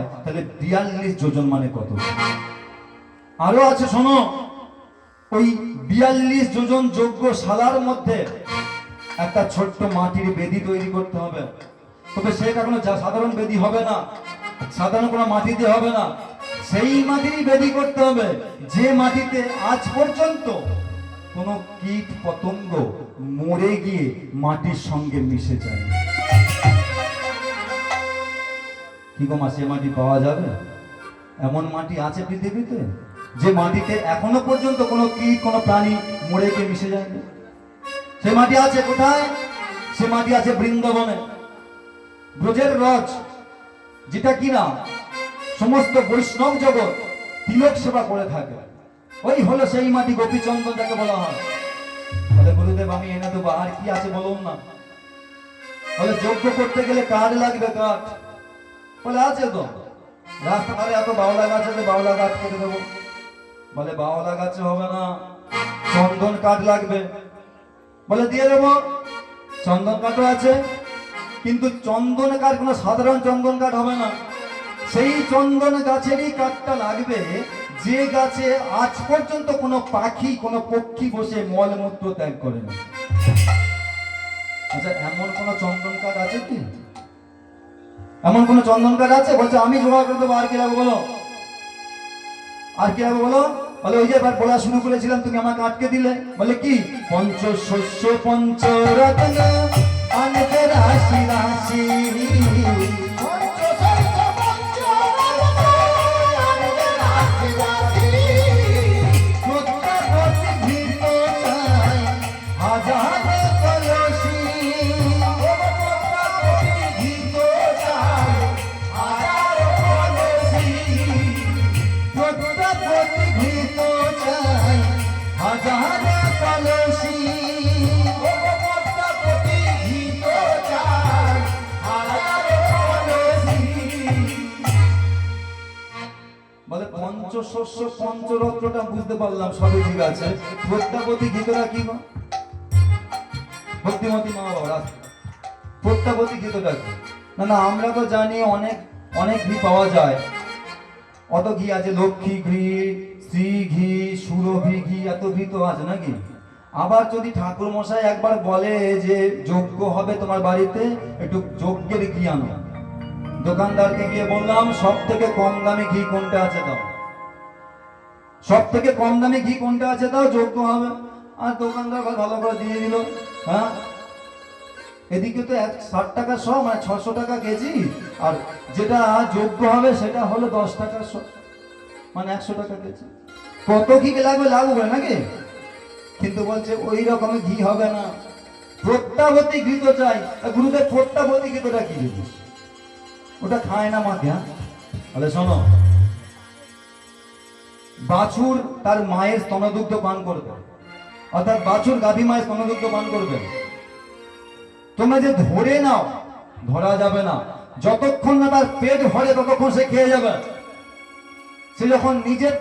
হয় তাহলে 42 যোজন মানে কত? আরো আছে শোনো, ওই 42 যোজন যজ্ঞশালার মধ্যে একটা ছোট্ট মাটির বেদি তৈরি করতে হবে। তবে সেটা কোনো সাধারণ বেদি হবে না, সাধারণ কোনো মাটি দিয়ে হবে না, সেই মাটিরই বেদি করতে হবে যে মাটিতে আজ পর্যন্ত কোনো কীট পতঙ্গ মরে গিয়ে মাটির সঙ্গে মিশে যায়। কি গো মা, সে মাটি পাওয়া যাবে? এমন মাটি আছে পৃথিবীতে যে মাটিতে এখনো পর্যন্ত কোনো কীট কোনো প্রাণী মরে গিয়ে মিশে যায়নি? সে মাটি আছে কোথায়? সে মাটি আছে বৃন্দাবনে। ব্রজের রজ, যেটা কিনা সমস্ত বৈষ্ণব জগৎ তিলক সেবা করে থাকে, ওই হলো সেই মাটি, গোপীচন্দন যাকে বলা হয়। বলে গুরুদেব আমি এনে দেবো, আর কি আছে বলুন না। বলে যজ্ঞ করতে গেলে কাঠ লাগবে, কাঠ। বলে আছে তো, রাস্তা ধারে এত বাউলা গাছ আছে, বাউলা গাছ কেটে দেবো। বলে বাউলা গাছে হবে না, চন্দন কাঠ লাগবে। বলে দিয়ে দেবো, চন্দন কাঠও আছে, কিন্তু চন্দন কাঠ কোনো সাধারণ চন্দন কাঠ হবে না, সেই চন্দন গাছেরই কাঠটা লাগবে যে গাছে আজ পর্যন্ত কোনো পাখি কোনো পক্ষী বসে মলমূত্র ত্যাগ করে না। আচ্ছা এমন কোন চন্দন কাঠ আছে কি? এমন কোন চন্দন কাঠ আছে? বলছে আমি জোগাড় করে দেবো। আর কি লাগবে বলো, আর কি লাগবে বলো? বলে ওই যে এবার বলা শুরু করেছিলাম, তুমি আমাকে আটকে দিলে। বলে কি? পঞ্চশস্য পঞ্চরত্ন আনতে রাশি রাশি, বলে পঞ্চশস্য পঞ্চরত্নটা বুঝতে পারলাম, সবই ঠিক আছে। প্রত্যাপতি গীতটা কি? ভক্তিমতী মা বাবা প্রত্যাপতি গীতটা কি? না না, আমরা তো জানি অনেক অনেক ঘি পাওয়া যায়, অত ঘি আছে, লক্ষ্মী ঘি, শ্রী ঘি, সুরভি ঘি, এত ঘি তো আছে নাকি? আবার যদি ঠাকুর মশাই একবার বলে যে যজ্ঞ হবে তোমার বাড়িতে, একটু যজ্ঞের ঘি আনো, দোকানদারকে গিয়ে বললাম সব থেকে কম দামি ঘি কোনটা আছে দাও, সব থেকে কম দামি ঘি কোনটা আছে দাও, যজ্ঞ হবে। আর দোকানদার ভালো করে দিয়ে দিল। হ্যাঁ, এদিকে তো 60 টাকা শ, মানে 600 টাকা কেজি, আর যেটা যজ্ঞ হবে সেটা হলো 10 টাকা শ, মানে 100 টাকা কেজি। কত ঘি লাগবে লাগবে নাকি? কিন্তু বলছে ওই রকম ঘি হবে না, প্রত্যাবতী ঘি তো চাই। গুরুদেব প্রত্যাবতী ঘিটা কি জিনিস? ওটা খায় না মাকে। হ্যাঁ, বলে শোনো, বাছুর তার মায়ের স্তনদুগ্ধ পান করবে, অর্থাৎ বাছুর গাভী মায়ের স্তনদুগ্ধ পান করবে। তোমরা যে ধরে নাও, ধরা যাবে না, যতক্ষণ না তার পেট ভরে ততক্ষণ সে খেয়ে যাবে। সে যখন নিজের